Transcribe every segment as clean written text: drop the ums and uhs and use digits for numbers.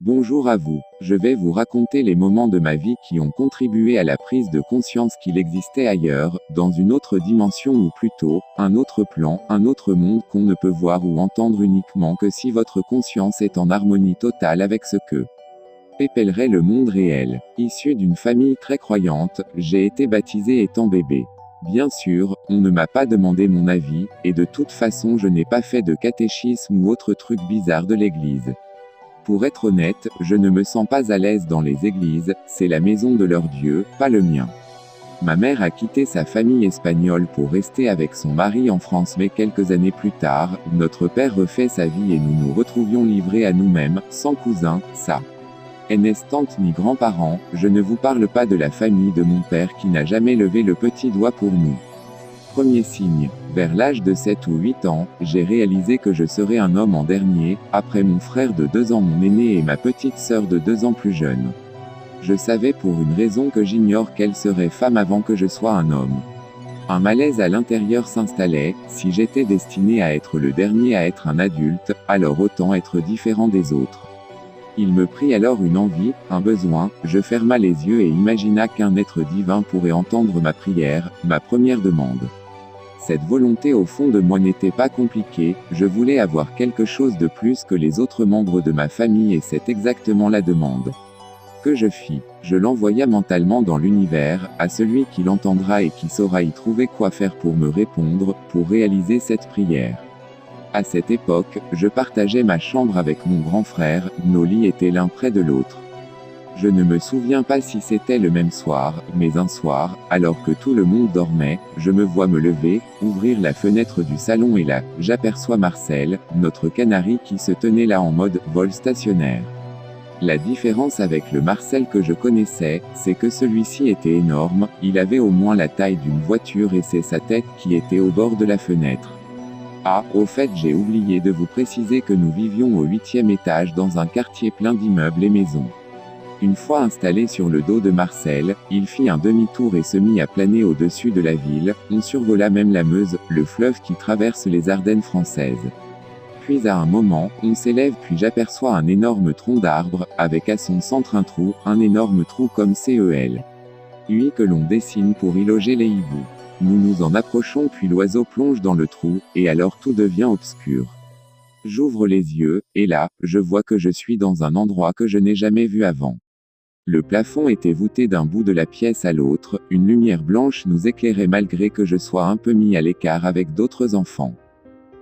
Bonjour à vous. Je vais vous raconter les moments de ma vie qui ont contribué à la prise de conscience qu'il existait ailleurs, dans une autre dimension ou plutôt, un autre plan, un autre monde qu'on ne peut voir ou entendre uniquement que si votre conscience est en harmonie totale avec ce que appellerait le monde réel. Issu d'une famille très croyante, j'ai été baptisé étant bébé. Bien sûr, on ne m'a pas demandé mon avis, et de toute façon je n'ai pas fait de catéchisme ou autre truc bizarre de l'église. Pour être honnête, je ne me sens pas à l'aise dans les églises, c'est la maison de leur Dieu, pas le mien. Ma mère a quitté sa famille espagnole pour rester avec son mari en France, mais quelques années plus tard, notre père refait sa vie et nous nous retrouvions livrés à nous-mêmes, sans cousins, ça. N'est tante ni grands-parents, je ne vous parle pas de la famille de mon père qui n'a jamais levé le petit doigt pour nous. Premier signe, vers l'âge de 7 ou 8 ans, j'ai réalisé que je serais un homme en dernier, après mon frère de 2 ans mon aîné et ma petite sœur de 2 ans plus jeune. Je savais pour une raison que j'ignore qu'elle serait femme avant que je sois un homme. Un malaise à l'intérieur s'installait, si j'étais destiné à être le dernier à être un adulte, alors autant être différent des autres. Il me prit alors une envie, un besoin, je ferma les yeux et imagina qu'un être divin pourrait entendre ma prière, ma première demande. Cette volonté au fond de moi n'était pas compliquée, je voulais avoir quelque chose de plus que les autres membres de ma famille et c'est exactement la demande que je fis. Je l'envoya mentalement dans l'univers, à celui qui l'entendra et qui saura y trouver quoi faire pour me répondre, pour réaliser cette prière. À cette époque, je partageais ma chambre avec mon grand frère, nos lits étaient l'un près de l'autre. Je ne me souviens pas si c'était le même soir, mais un soir, alors que tout le monde dormait, je me vois me lever, ouvrir la fenêtre du salon et là, j'aperçois Marcel, notre canari qui se tenait là en mode vol stationnaire. La différence avec le Marcel que je connaissais, c'est que celui-ci était énorme, il avait au moins la taille d'une voiture et c'est sa tête qui était au bord de la fenêtre. Ah, au fait j'ai oublié de vous préciser que nous vivions au 8e étage dans un quartier plein d'immeubles et maisons. Une fois installé sur le dos de Marcel, il fit un demi-tour et se mit à planer au-dessus de la ville, on survola même la Meuse, le fleuve qui traverse les Ardennes françaises. Puis à un moment, on s'élève puis j'aperçois un énorme tronc d'arbre, avec à son centre un énorme trou comme CEL. Lui que l'on dessine pour y loger les hiboux. Nous nous en approchons puis l'oiseau plonge dans le trou, et alors tout devient obscur. J'ouvre les yeux, et là, je vois que je suis dans un endroit que je n'ai jamais vu avant. Le plafond était voûté d'un bout de la pièce à l'autre, une lumière blanche nous éclairait malgré que je sois un peu mis à l'écart avec d'autres enfants.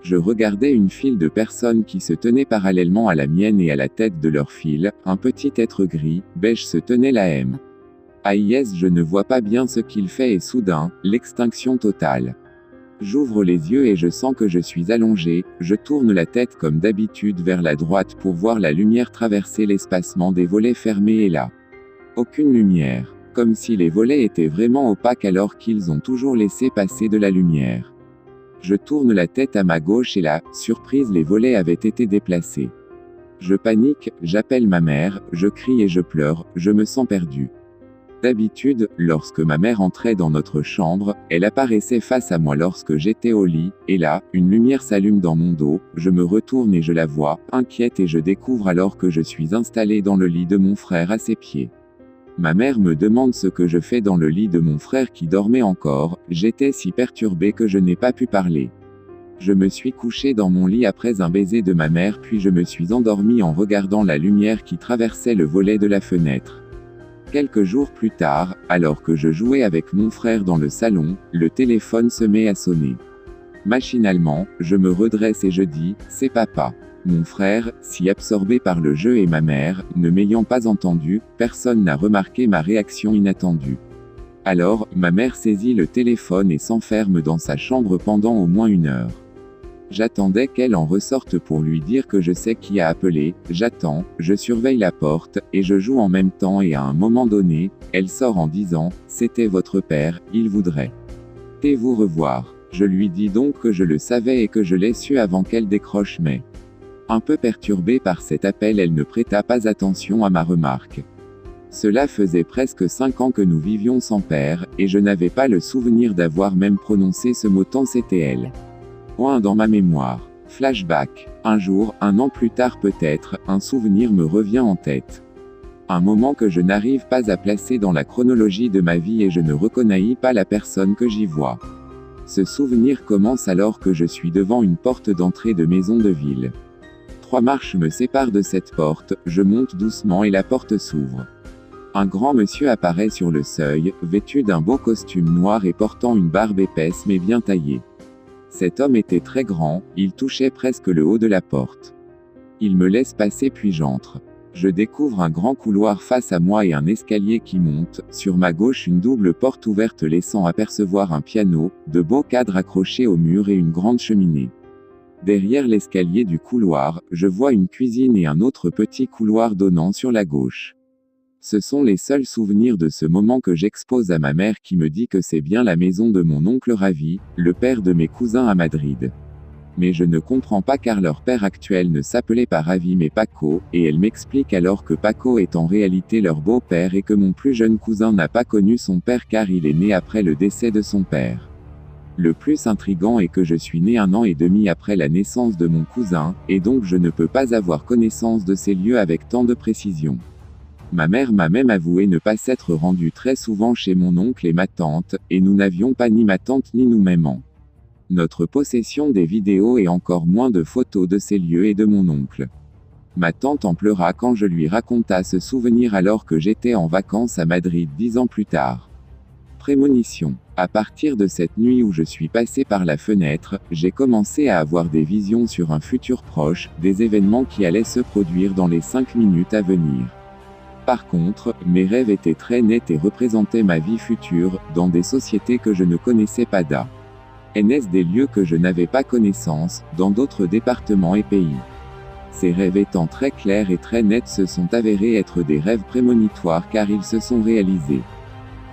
Je regardais une file de personnes qui se tenaient parallèlement à la mienne et à la tête de leur file, un petit être gris, beige se tenait la M. Yes, je ne vois pas bien ce qu'il fait et soudain, l'extinction totale. J'ouvre les yeux et je sens que je suis allongé, je tourne la tête comme d'habitude vers la droite pour voir la lumière traverser l'espacement des volets fermés et là. Aucune lumière. Comme si les volets étaient vraiment opaques alors qu'ils ont toujours laissé passer de la lumière. Je tourne la tête à ma gauche et là, surprise, les volets avaient été déplacés. Je panique, j'appelle ma mère, je crie et je pleure, je me sens perdu. D'habitude, lorsque ma mère entrait dans notre chambre, elle apparaissait face à moi lorsque j'étais au lit, et là, une lumière s'allume dans mon dos, je me retourne et je la vois, inquiète et je découvre alors que je suis installé dans le lit de mon frère à ses pieds. Ma mère me demande ce que je fais dans le lit de mon frère qui dormait encore, j'étais si perturbé que je n'ai pas pu parler. Je me suis couché dans mon lit après un baiser de ma mère puis je me suis endormi en regardant la lumière qui traversait le volet de la fenêtre. Quelques jours plus tard, alors que je jouais avec mon frère dans le salon, le téléphone se met à sonner. Machinalement, je me redresse et je dis « C'est papa ». Mon frère, si absorbé par le jeu et ma mère, ne m'ayant pas entendu, personne n'a remarqué ma réaction inattendue. Alors, ma mère saisit le téléphone et s'enferme dans sa chambre pendant au moins 1 heure. J'attendais qu'elle en ressorte pour lui dire que je sais qui a appelé, j'attends, je surveille la porte, et je joue en même temps et à un moment donné, elle sort en disant « C'était votre père, il voudrait vous revoir ». Je lui dis donc que je le savais et que je l'ai su avant qu'elle décroche mais... Un peu perturbée par cet appel, elle ne prêta pas attention à ma remarque. Cela faisait presque 5 ans que nous vivions sans père, et je n'avais pas le souvenir d'avoir même prononcé ce mot tant c'était elle. Point dans ma mémoire. Flashback. Un jour, un an plus tard peut-être, un souvenir me revient en tête. Un moment que je n'arrive pas à placer dans la chronologie de ma vie et je ne reconnais pas la personne que j'y vois. Ce souvenir commence alors que je suis devant une porte d'entrée de maison de ville. 3 marches me séparent de cette porte, je monte doucement et la porte s'ouvre. Un grand monsieur apparaît sur le seuil, vêtu d'un beau costume noir et portant une barbe épaisse mais bien taillée. Cet homme était très grand, il touchait presque le haut de la porte. Il me laisse passer puis j'entre. Je découvre un grand couloir face à moi et un escalier qui monte, sur ma gauche une double porte ouverte laissant apercevoir un piano, de beaux cadres accrochés au mur et une grande cheminée. Derrière l'escalier du couloir, je vois une cuisine et un autre petit couloir donnant sur la gauche. Ce sont les seuls souvenirs de ce moment que j'expose à ma mère qui me dit que c'est bien la maison de mon oncle Ravi, le père de mes cousins à Madrid. Mais je ne comprends pas car leur père actuel ne s'appelait pas Ravi mais Paco, et elle m'explique alors que Paco est en réalité leur beau-père et que mon plus jeune cousin n'a pas connu son père car il est né après le décès de son père. Le plus intrigant est que je suis né 1 an et demi après la naissance de mon cousin, et donc je ne peux pas avoir connaissance de ces lieux avec tant de précision. Ma mère m'a même avoué ne pas s'être rendue très souvent chez mon oncle et ma tante, et nous n'avions pas ni ma tante ni nous-mêmes notre possession des vidéos et encore moins de photos de ces lieux et de mon oncle. Ma tante en pleura quand je lui raconta ce souvenir alors que j'étais en vacances à Madrid 10 ans plus tard. Prémonition. À partir de cette nuit où je suis passé par la fenêtre, j'ai commencé à avoir des visions sur un futur proche, des événements qui allaient se produire dans les 5 minutes à venir. Par contre, mes rêves étaient très nets et représentaient ma vie future, dans des sociétés que je ne connaissais pas des lieux que je n'avais pas connaissance, dans d'autres départements et pays. Ces rêves étant très clairs et très nets se sont avérés être des rêves prémonitoires car ils se sont réalisés.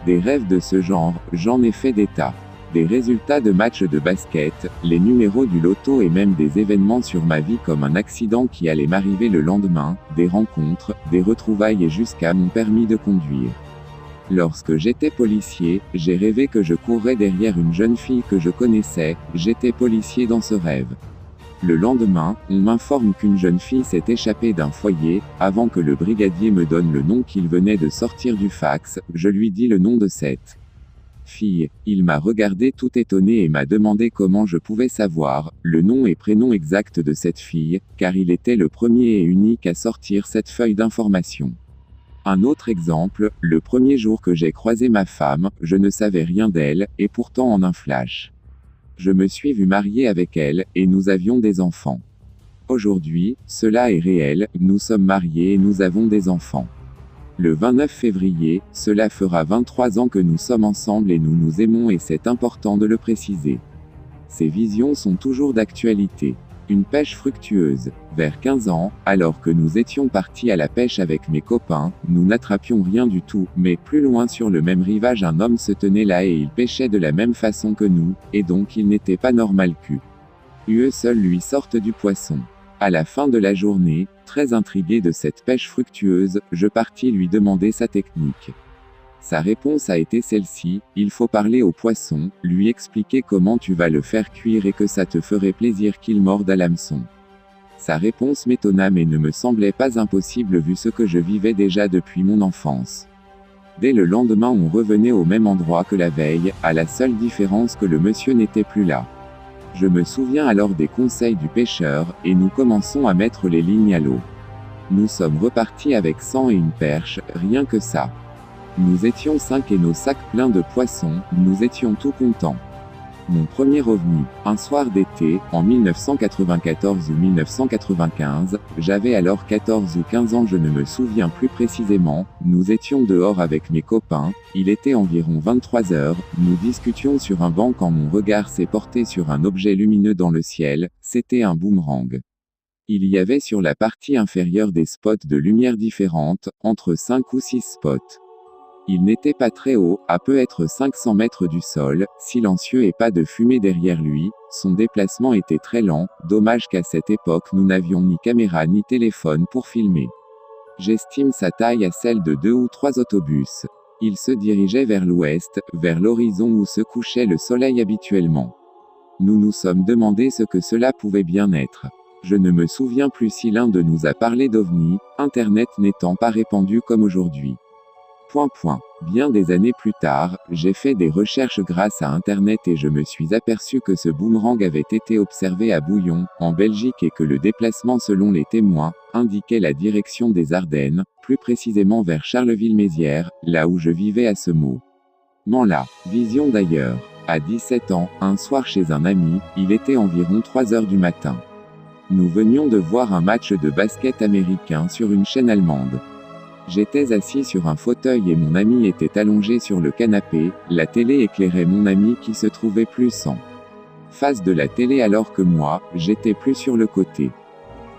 Des rêves de ce genre, j'en ai fait des tas. Des résultats de matchs de basket, les numéros du loto et même des événements sur ma vie comme un accident qui allait m'arriver le lendemain, des rencontres, des retrouvailles et jusqu'à mon permis de conduire. Lorsque j'étais policier, j'ai rêvé que je courais derrière une jeune fille que je connaissais, j'étais policier dans ce rêve. Le lendemain, on m'informe qu'une jeune fille s'est échappée d'un foyer, avant que le brigadier me donne le nom qu'il venait de sortir du fax, je lui dis le nom de cette fille. Il m'a regardé tout étonné et m'a demandé comment je pouvais savoir le nom et prénom exact de cette fille, car il était le premier et unique à sortir cette feuille d'information. Un autre exemple, le premier jour que j'ai croisé ma femme, je ne savais rien d'elle, et pourtant en un flash. Je me suis vu marier avec elle, et nous avions des enfants. Aujourd'hui, cela est réel, nous sommes mariés et nous avons des enfants. Le 29 février, cela fera 23 ans que nous sommes ensemble et nous nous aimons et c'est important de le préciser. Ces visions sont toujours d'actualité. Une pêche fructueuse. Vers 15 ans, alors que nous étions partis à la pêche avec mes copains, nous n'attrapions rien du tout, mais plus loin sur le même rivage un homme se tenait là et il pêchait de la même façon que nous, et donc il n'était pas normal seul lui sorte du poisson. À la fin de la journée, très intrigué de cette pêche fructueuse, je partis lui demander sa technique. Sa réponse a été celle-ci, il faut parler au poisson, lui expliquer comment tu vas le faire cuire et que ça te ferait plaisir qu'il morde à l'hameçon. Sa réponse m'étonna mais ne me semblait pas impossible vu ce que je vivais déjà depuis mon enfance. Dès le lendemain on revenait au même endroit que la veille, à la seule différence que le monsieur n'était plus là. Je me souviens alors des conseils du pêcheur, et nous commençons à mettre les lignes à l'eau. Nous sommes repartis avec 100 et une perche, rien que ça. Nous étions 5 et nos sacs pleins de poissons, nous étions tout contents. Mon premier ovni, un soir d'été, en 1994 ou 1995, j'avais alors 14 ou 15 ans je ne me souviens plus précisément, nous étions dehors avec mes copains, il était environ 23 heures, nous discutions sur un banc quand mon regard s'est porté sur un objet lumineux dans le ciel, c'était un boomerang. Il y avait sur la partie inférieure des spots de lumière différentes, entre 5 ou 6 spots. Il n'était pas très haut, à peut-être 500 mètres du sol, silencieux et pas de fumée derrière lui, son déplacement était très lent, dommage qu'à cette époque nous n'avions ni caméra ni téléphone pour filmer. J'estime sa taille à celle de 2 ou 3 autobus. Il se dirigeait vers l'ouest, vers l'horizon où se couchait le soleil habituellement. Nous nous sommes demandé ce que cela pouvait bien être. Je ne me souviens plus si l'un de nous a parlé d'OVNI, Internet n'étant pas répandu comme aujourd'hui. Bien des années plus tard, j'ai fait des recherches grâce à Internet et je me suis aperçu que ce boomerang avait été observé à Bouillon, en Belgique et que le déplacement selon les témoins, indiquait la direction des Ardennes, plus précisément vers Charleville-Mézières, là où je vivais à ce moment-là. Vision d'ailleurs. À 17 ans, un soir chez un ami, il était environ 3 heures du matin. Nous venions de voir un match de basket américain sur une chaîne allemande. J'étais assis sur un fauteuil et mon ami était allongé sur le canapé, la télé éclairait mon ami qui se trouvait plus en face de la télé alors que moi, j'étais plus sur le côté.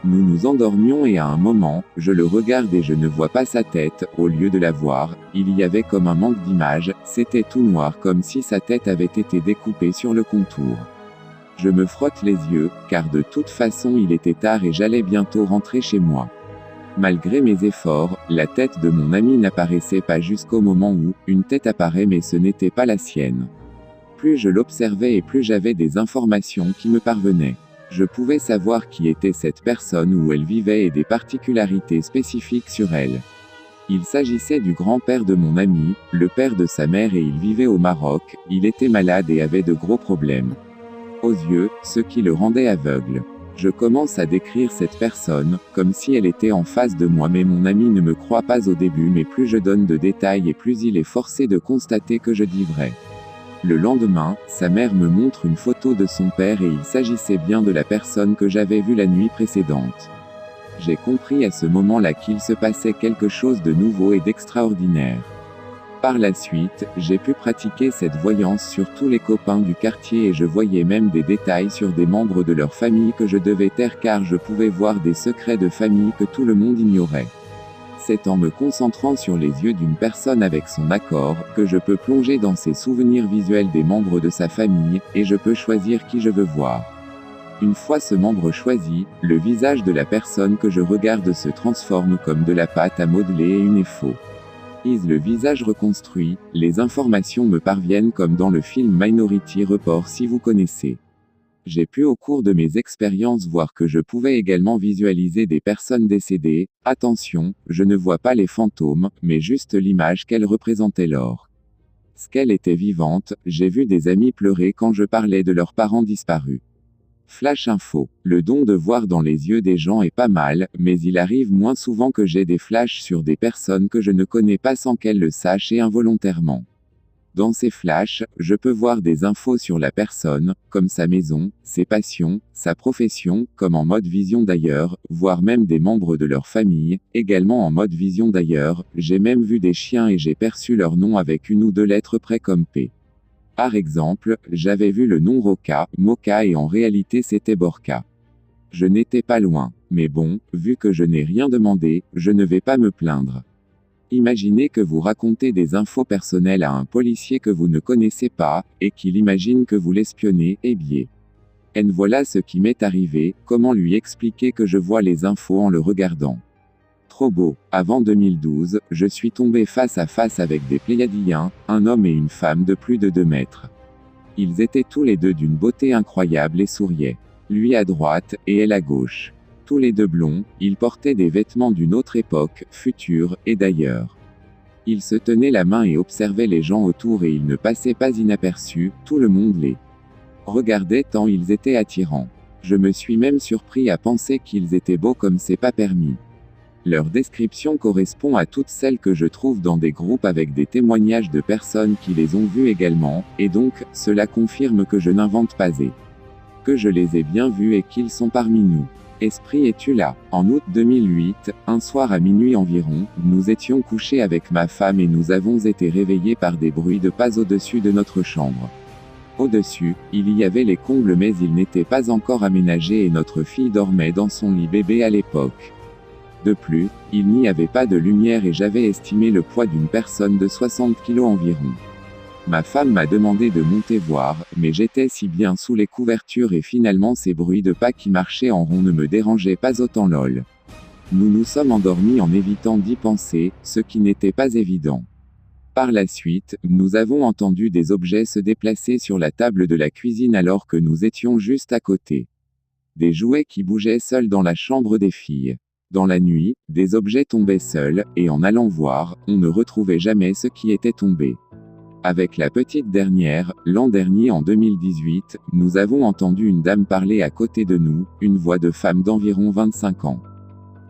Nous nous endormions et à un moment, je le regarde et je ne vois pas sa tête, au lieu de la voir, il y avait comme un manque d'image, c'était tout noir comme si sa tête avait été découpée sur le contour. Je me frotte les yeux, car de toute façon il était tard et j'allais bientôt rentrer chez moi. Malgré mes efforts, la tête de mon ami n'apparaissait pas jusqu'au moment où, une tête apparaît mais ce n'était pas la sienne. Plus je l'observais et plus j'avais des informations qui me parvenaient. Je pouvais savoir qui était cette personne, où elle vivait et des particularités spécifiques sur elle. Il s'agissait du grand-père de mon ami, le père de sa mère et il vivait au Maroc, il était malade et avait de gros problèmes aux yeux, ce qui le rendait aveugle. Je commence à décrire cette personne, comme si elle était en face de moi mais mon ami ne me croit pas au début mais plus je donne de détails et plus il est forcé de constater que je dis vrai. Le lendemain, sa mère me montre une photo de son père et il s'agissait bien de la personne que j'avais vue la nuit précédente. J'ai compris à ce moment-là qu'il se passait quelque chose de nouveau et d'extraordinaire. Par la suite, j'ai pu pratiquer cette voyance sur tous les copains du quartier et je voyais même des détails sur des membres de leur famille que je devais taire car je pouvais voir des secrets de famille que tout le monde ignorait. C'est en me concentrant sur les yeux d'une personne avec son accord, que je peux plonger dans ses souvenirs visuels des membres de sa famille, et je peux choisir qui je veux voir. Une fois ce membre choisi, le visage de la personne que je regarde se transforme comme de la pâte à modeler et une faux. Le visage reconstruit, les informations me parviennent comme dans le film Minority Report si vous connaissez. J'ai pu au cours de mes expériences voir que je pouvais également visualiser des personnes décédées. Attention, je ne vois pas les fantômes, mais juste l'image qu'elles représentaient lorsqu'elles étaient vivantes. J'ai vu des amis pleurer quand je parlais de leurs parents disparus. Flash info. Le don de voir dans les yeux des gens est pas mal, mais il arrive moins souvent que j'ai des flashs sur des personnes que je ne connais pas sans qu'elles le sachent et involontairement. Dans ces flashs, je peux voir des infos sur la personne, comme sa maison, ses passions, sa profession, comme en mode vision d'ailleurs, voire même des membres de leur famille, également en mode vision d'ailleurs. J'ai même vu des chiens et j'ai perçu leur nom avec une ou deux lettres près comme P. Par exemple, j'avais vu le nom Roca, Moka et en réalité c'était Borka. Je n'étais pas loin, mais bon, vu que je n'ai rien demandé, je ne vais pas me plaindre. Imaginez que vous racontez des infos personnelles à un policier que vous ne connaissez pas, et qu'il imagine que vous l'espionnez, eh bien. Voilà ce qui m'est arrivé, comment lui expliquer que je vois les infos en le regardant. Trop beau. Avant 2012, je suis tombé face à face avec des Pléiadiens, un homme et une femme de plus de 2 mètres. Ils étaient tous les deux d'une beauté incroyable et souriaient. Lui à droite, et elle à gauche. Tous les deux blonds, ils portaient des vêtements d'une autre époque, future, et d'ailleurs. Ils se tenaient la main et observaient les gens autour et ils ne passaient pas inaperçus, tout le monde les regardait tant ils étaient attirants. Je me suis même surpris à penser qu'ils étaient beaux comme c'est pas permis. Leur description correspond à toutes celles que je trouve dans des groupes avec des témoignages de personnes qui les ont vus également, et donc, cela confirme que je n'invente pas et que je les ai bien vus et qu'ils sont parmi nous. Esprit, es-tu là? En août 2008, un soir à minuit environ, nous étions couchés avec ma femme et nous avons été réveillés par des bruits de pas au-dessus de notre chambre. Au-dessus, il y avait les combles mais ils n'étaient pas encore aménagés et notre fille dormait dans son lit bébé à l'époque. De plus, il n'y avait pas de lumière et j'avais estimé le poids d'une personne de 60 kg environ. Ma femme m'a demandé de monter voir, mais j'étais si bien sous les couvertures et finalement ces bruits de pas qui marchaient en rond ne me dérangeaient pas autant lol. Nous nous sommes endormis en évitant d'y penser, ce qui n'était pas évident. Par la suite, nous avons entendu des objets se déplacer sur la table de la cuisine alors que nous étions juste à côté. Des jouets qui bougeaient seuls dans la chambre des filles. Dans la nuit, des objets tombaient seuls, et en allant voir, on ne retrouvait jamais ce qui était tombé. Avec la petite dernière, l'an dernier en 2018, nous avons entendu une dame parler à côté de nous, une voix de femme d'environ 25 ans.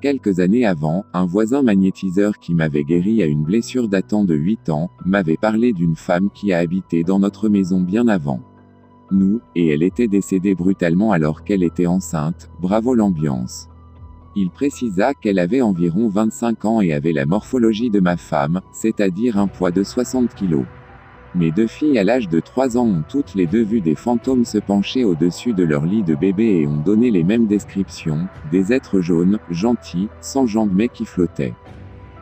Quelques années avant, un voisin magnétiseur qui m'avait guéri à une blessure datant de 8 ans, m'avait parlé d'une femme qui a habité dans notre maison bien avant nous, et elle était décédée brutalement alors qu'elle était enceinte. Bravo l'ambiance. Il précisa qu'elle avait environ 25 ans et avait la morphologie de ma femme, c'est-à-dire un poids de 60 kg. Mes deux filles à l'âge de 3 ans ont toutes les deux vu des fantômes se pencher au-dessus de leur lit de bébé et ont donné les mêmes descriptions, des êtres jaunes, gentils, sans jambes mais qui flottaient.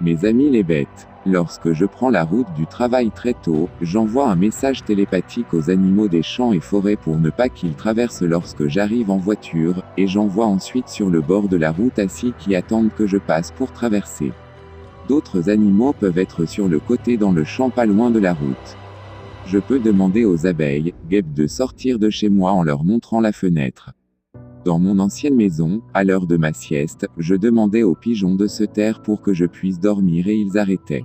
Mes amis les bêtes. Lorsque je prends la route du travail très tôt, j'envoie un message télépathique aux animaux des champs et forêts pour ne pas qu'ils traversent lorsque j'arrive en voiture, et j'envoie ensuite sur le bord de la route assis qui attendent que je passe pour traverser. D'autres animaux peuvent être sur le côté dans le champ pas loin de la route. Je peux demander aux abeilles, guêpes de sortir de chez moi en leur montrant la fenêtre. Dans mon ancienne maison, à l'heure de ma sieste, je demandais aux pigeons de se taire pour que je puisse dormir et ils arrêtaient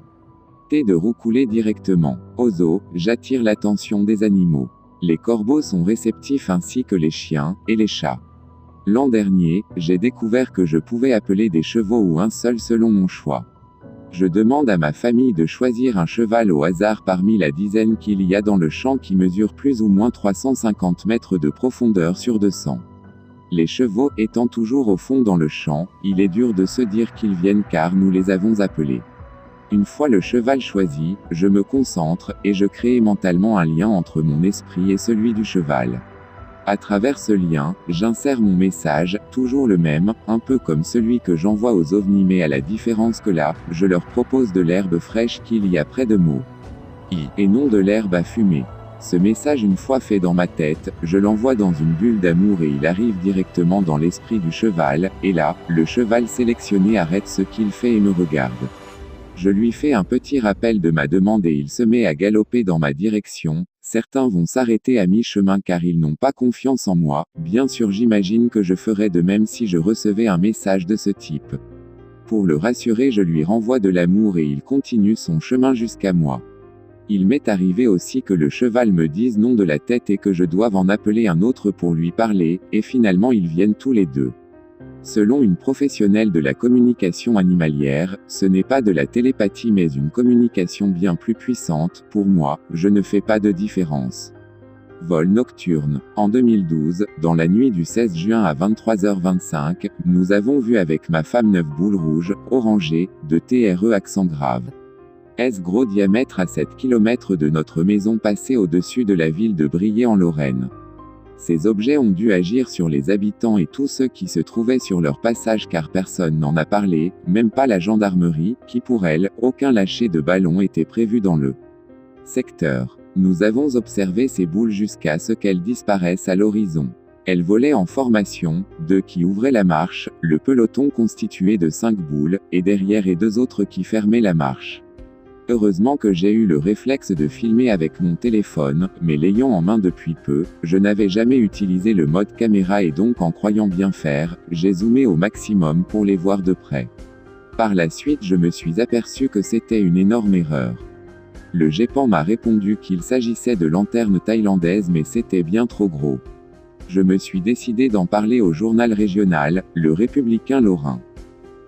de roucouler directement. Aux eaux, j'attire l'attention des animaux. Les corbeaux sont réceptifs ainsi que les chiens, et les chats. L'an dernier, j'ai découvert que je pouvais appeler des chevaux ou un seul selon mon choix. Je demande à ma famille de choisir un cheval au hasard parmi la dizaine qu'il y a dans le champ qui mesure plus ou moins 350 mètres de profondeur sur 200. Les chevaux étant toujours au fond dans le champ, il est dur de se dire qu'ils viennent car nous les avons appelés. Une fois le cheval choisi, je me concentre, et je crée mentalement un lien entre mon esprit et celui du cheval. À travers ce lien, j'insère mon message, toujours le même, un peu comme celui que j'envoie aux ovnis mais à la différence que là, je leur propose de l'herbe fraîche qu'il y a près de moi. Et non de l'herbe à fumer. Ce message une fois fait dans ma tête, je l'envoie dans une bulle d'amour et il arrive directement dans l'esprit du cheval, et là, le cheval sélectionné arrête ce qu'il fait et me regarde. Je lui fais un petit rappel de ma demande et il se met à galoper dans ma direction. Certains vont s'arrêter à mi-chemin car ils n'ont pas confiance en moi. Bien sûr, j'imagine que je ferais de même si je recevais un message de ce type. Pour le rassurer, je lui renvoie de l'amour et il continue son chemin jusqu'à moi. Il m'est arrivé aussi que le cheval me dise non de la tête et que je doive en appeler un autre pour lui parler, et finalement ils viennent tous les deux. Selon une professionnelle de la communication animalière, ce n'est pas de la télépathie mais une communication bien plus puissante. Pour moi, je ne fais pas de différence. Vol nocturne. En 2012, dans la nuit du 16 juin à 23h25, nous avons vu avec ma femme 9 boules rouges, orangées, de TRE accent grave. S gros diamètre à 7 km de notre maison passée au-dessus de la ville de Briey en Lorraine. Ces objets ont dû agir sur les habitants et tous ceux qui se trouvaient sur leur passage car personne n'en a parlé, même pas la gendarmerie, qui pour elle, aucun lâcher de ballon était prévu dans le secteur. Nous avons observé ces boules jusqu'à ce qu'elles disparaissent à l'horizon. Elles volaient en formation, 2 qui ouvraient la marche, le peloton constitué de 5 boules, et derrière et 2 autres qui fermaient la marche. Heureusement que j'ai eu le réflexe de filmer avec mon téléphone, mais l'ayant en main depuis peu, je n'avais jamais utilisé le mode caméra et donc en croyant bien faire, j'ai zoomé au maximum pour les voir de près. Par la suite je me suis aperçu que c'était une énorme erreur. Le GEPAN m'a répondu qu'il s'agissait de lanternes thaïlandaises mais c'était bien trop gros. Je me suis décidé d'en parler au journal régional, Le Républicain Lorrain.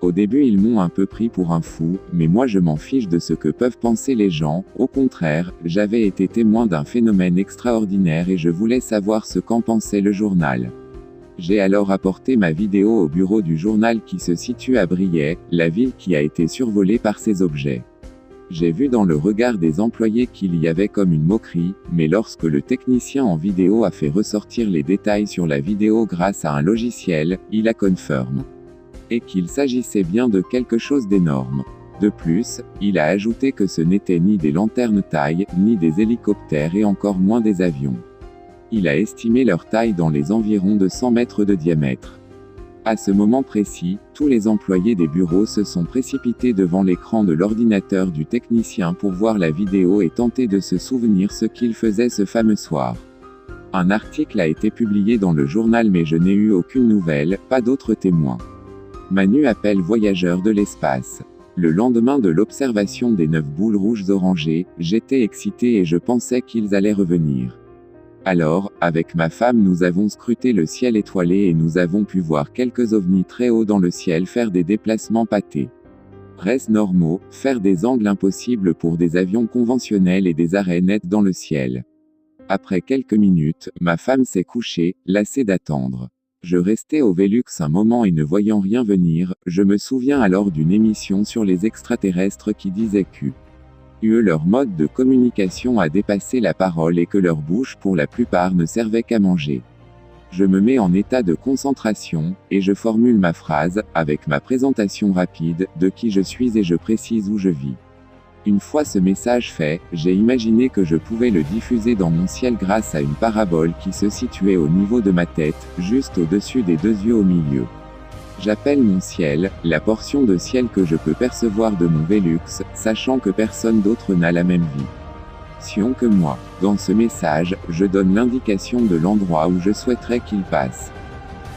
Au début ils m'ont un peu pris pour un fou, mais moi je m'en fiche de ce que peuvent penser les gens. Au contraire, j'avais été témoin d'un phénomène extraordinaire et je voulais savoir ce qu'en pensait le journal. J'ai alors apporté ma vidéo au bureau du journal qui se situe à Briey, la ville qui a été survolée par ces objets. J'ai vu dans le regard des employés qu'il y avait comme une moquerie, mais lorsque le technicien en vidéo a fait ressortir les détails sur la vidéo grâce à un logiciel, il a confirmé et qu'il s'agissait bien de quelque chose d'énorme. De plus, il a ajouté que ce n'était ni des lanternes taille, ni des hélicoptères et encore moins des avions. Il a estimé leur taille dans les environs de 100 mètres de diamètre. À ce moment précis, tous les employés des bureaux se sont précipités devant l'écran de l'ordinateur du technicien pour voir la vidéo et tenter de se souvenir ce qu'il faisait ce fameux soir. Un article a été publié dans le journal mais je n'ai eu aucune nouvelle, pas d'autres témoins. Manu appelle voyageurs de l'espace. Le lendemain de l'observation des 9 boules rouges orangées, j'étais excité et je pensais qu'ils allaient revenir. Alors, avec ma femme nous avons scruté le ciel étoilé et nous avons pu voir quelques ovnis très hauts dans le ciel faire des déplacements pâtés. Restes normaux, faire des angles impossibles pour des avions conventionnels et des arrêts nets dans le ciel. Après quelques minutes, ma femme s'est couchée, lassée d'attendre. Je restais au Velux un moment et ne voyant rien venir, je me souviens alors d'une émission sur les extraterrestres qui disait que leur mode de communication a dépassé la parole et que leur bouche pour la plupart ne servait qu'à manger. Je me mets en état de concentration, et je formule ma phrase, avec ma présentation rapide, de qui je suis et je précise où je vis. Une fois ce message fait, j'ai imaginé que je pouvais le diffuser dans mon ciel grâce à une parabole qui se situait au niveau de ma tête, juste au-dessus des 2 yeux au milieu. J'appelle mon ciel, la portion de ciel que je peux percevoir de mon Velux, sachant que personne d'autre n'a la même vision que moi. Dans ce message, je donne l'indication de l'endroit où je souhaiterais qu'il passe.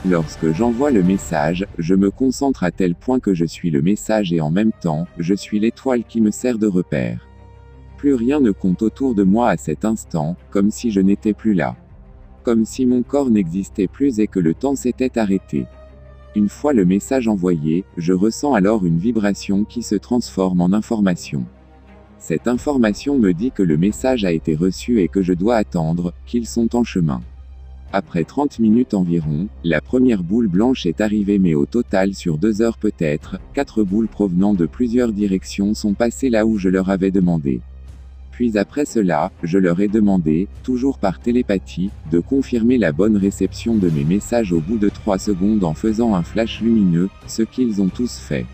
Lorsque j'envoie le message, je me concentre à tel point que je suis le message et en même temps, je suis l'étoile qui me sert de repère. Plus rien ne compte autour de moi à cet instant, comme si je n'étais plus là. Comme si mon corps n'existait plus et que le temps s'était arrêté. Une fois le message envoyé, je ressens alors une vibration qui se transforme en information. Cette information me dit que le message a été reçu et que je dois attendre, qu'ils sont en chemin. Après 30 minutes environ, la première boule blanche est arrivée mais au total sur 2 heures peut-être, 4 boules provenant de plusieurs directions sont passées là où je leur avais demandé. Puis après cela, je leur ai demandé, toujours par télépathie, de confirmer la bonne réception de mes messages au bout de 3 secondes en faisant un flash lumineux, ce qu'ils ont tous fait.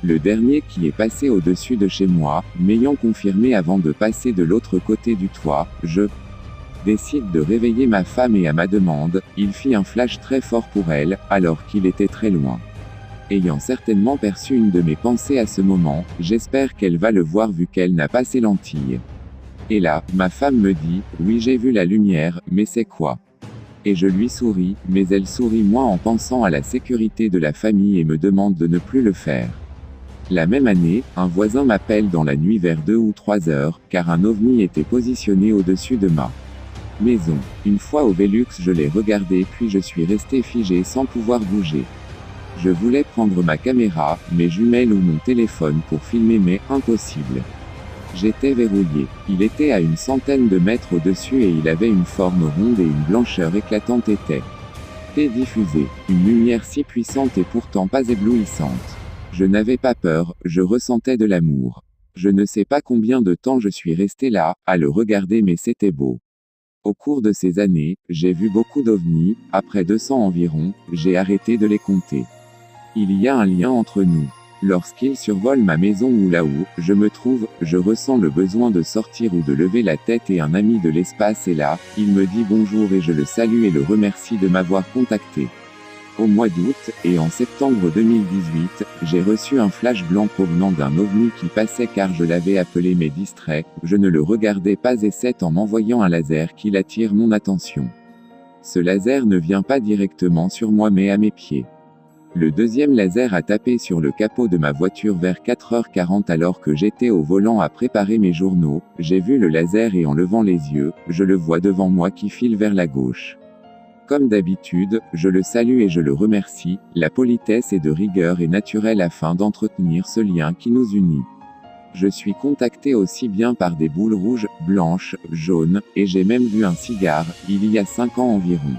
Le dernier qui est passé au-dessus de chez moi, m'ayant confirmé avant de passer de l'autre côté du toit, je décide de réveiller ma femme et à ma demande, il fit un flash très fort pour elle, alors qu'il était très loin. Ayant certainement perçu une de mes pensées à ce moment, j'espère qu'elle va le voir vu qu'elle n'a pas ses lentilles. Et là, ma femme me dit, oui j'ai vu la lumière, mais c'est quoi? Et je lui souris, mais elle sourit moins en pensant à la sécurité de la famille et me demande de ne plus le faire. La même année, un voisin m'appelle dans la nuit vers 2 ou 3 heures, car un ovni était positionné au-dessus de ma maison. Une fois au Velux je l'ai regardé puis je suis resté figé sans pouvoir bouger. Je voulais prendre ma caméra, mes jumelles ou mon téléphone pour filmer mais impossible. J'étais verrouillé. Il était à une centaine de mètres au-dessus et il avait une forme ronde et une blancheur éclatante était diffusée. Une lumière si puissante et pourtant pas éblouissante. Je n'avais pas peur, je ressentais de l'amour. Je ne sais pas combien de temps je suis resté là, à le regarder mais c'était beau. Au cours de ces années, j'ai vu beaucoup d'ovnis, après 200 environ, j'ai arrêté de les compter. Il y a un lien entre nous. Lorsqu'ils survolent ma maison ou là où je me trouve, je ressens le besoin de sortir ou de lever la tête et un ami de l'espace est là, il me dit bonjour et je le salue et le remercie de m'avoir contacté. Au mois d'août, et en septembre 2018, j'ai reçu un flash blanc provenant d'un ovni qui passait car je l'avais appelé mais distrait, je ne le regardais pas et c'est en m'envoyant un laser qu'il attire mon attention. Ce laser ne vient pas directement sur moi mais à mes pieds. Le deuxième laser a tapé sur le capot de ma voiture vers 4h40 alors que j'étais au volant à préparer mes journaux, j'ai vu le laser et en levant les yeux, je le vois devant moi qui file vers la gauche. Comme d'habitude, je le salue et je le remercie, la politesse et de rigueur est naturelle afin d'entretenir ce lien qui nous unit. Je suis contacté aussi bien par des boules rouges, blanches, jaunes, et j'ai même vu un cigare, il y a 5 ans environ.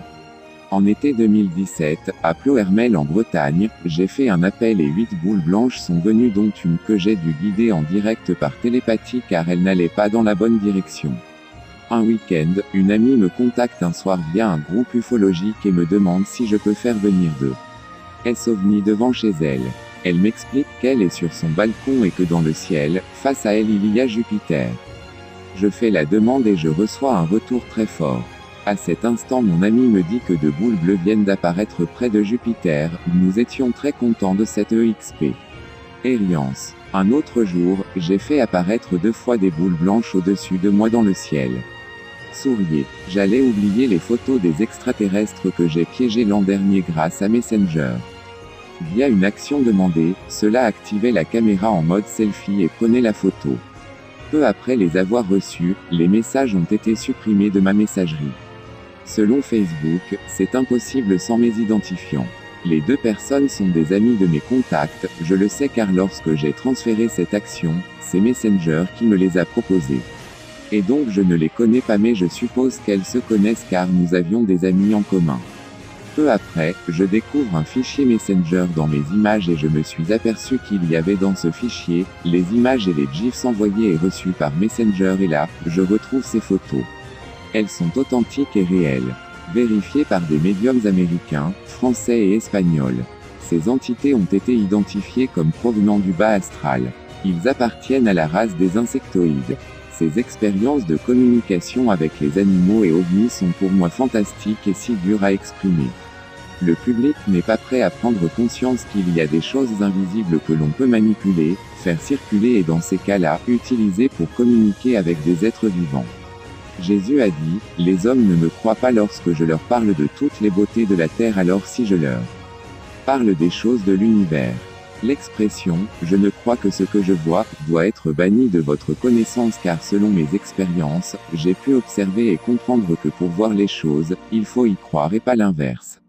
En été 2017, à Plohermel en Bretagne, j'ai fait un appel et 8 boules blanches sont venues dont une que j'ai dû guider en direct par télépathie car elle n'allait pas dans la bonne direction. Un week-end, une amie me contacte un soir via un groupe ufologique et me demande si je peux faire venir deux ovnis devant chez elle. Elle m'explique qu'elle est sur son balcon et que dans le ciel, face à elle il y a Jupiter. Je fais la demande et je reçois un retour très fort. À cet instant mon ami me dit que deux boules bleues viennent d'apparaître près de Jupiter, nous étions très contents de cette expérience. Un autre jour, j'ai fait apparaître 2 fois des boules blanches au-dessus de moi dans le ciel. Souriez. J'allais oublier les photos des extraterrestres que j'ai piégés l'an dernier grâce à Messenger. Via une action demandée, cela activait la caméra en mode selfie et prenait la photo. Peu après les avoir reçus, les messages ont été supprimés de ma messagerie. Selon Facebook, c'est impossible sans mes identifiants. Les deux personnes sont des amis de mes contacts, je le sais car lorsque j'ai transféré cette action, c'est Messenger qui me les a proposés. Et donc je ne les connais pas mais je suppose qu'elles se connaissent car nous avions des amis en commun. Peu après, je découvre un fichier Messenger dans mes images et je me suis aperçu qu'il y avait dans ce fichier, les images et les GIFs envoyés et reçus par Messenger et là, je retrouve ces photos. Elles sont authentiques et réelles. Vérifiées par des médiums américains, français et espagnols. Ces entités ont été identifiées comme provenant du bas astral. Ils appartiennent à la race des insectoïdes. Ces expériences de communication avec les animaux et ovnis sont pour moi fantastiques et si dures à exprimer. Le public n'est pas prêt à prendre conscience qu'il y a des choses invisibles que l'on peut manipuler, faire circuler et dans ces cas-là, utiliser pour communiquer avec des êtres vivants. Jésus a dit, « Les hommes ne me croient pas lorsque je leur parle de toutes les beautés de la terre alors si je leur parle des choses de l'univers. » L'expression « je ne crois que ce que je vois » doit être bannie de votre connaissance car selon mes expériences, j'ai pu observer et comprendre que pour voir les choses, il faut y croire et pas l'inverse.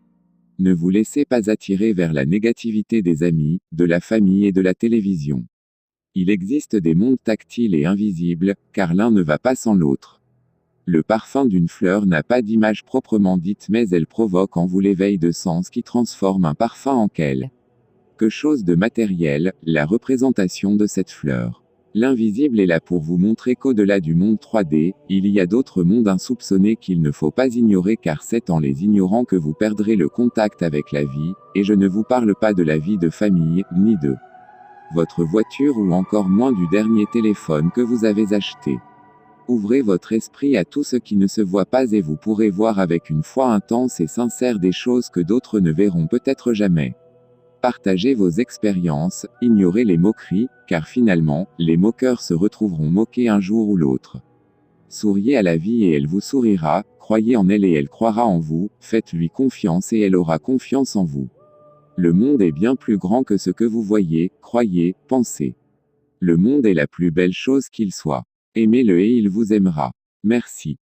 Ne vous laissez pas attirer vers la négativité des amis, de la famille et de la télévision. Il existe des mondes tactiles et invisibles, car l'un ne va pas sans l'autre. Le parfum d'une fleur n'a pas d'image proprement dite mais elle provoque en vous l'éveil de sens qui transforme un parfum en quelque chose de matériel, la représentation de cette fleur. L'invisible est là pour vous montrer qu'au-delà du monde 3D, il y a d'autres mondes insoupçonnés qu'il ne faut pas ignorer car c'est en les ignorant que vous perdrez le contact avec la vie, et je ne vous parle pas de la vie de famille, ni de votre voiture ou encore moins du dernier téléphone que vous avez acheté. Ouvrez votre esprit à tout ce qui ne se voit pas et vous pourrez voir avec une foi intense et sincère des choses que d'autres ne verront peut-être jamais. Partagez vos expériences, ignorez les moqueries, car finalement, les moqueurs se retrouveront moqués un jour ou l'autre. Souriez à la vie et elle vous sourira, croyez en elle et elle croira en vous, faites-lui confiance et elle aura confiance en vous. Le monde est bien plus grand que ce que vous voyez, croyez, pensez. Le monde est la plus belle chose qu'il soit. Aimez-le et il vous aimera. Merci.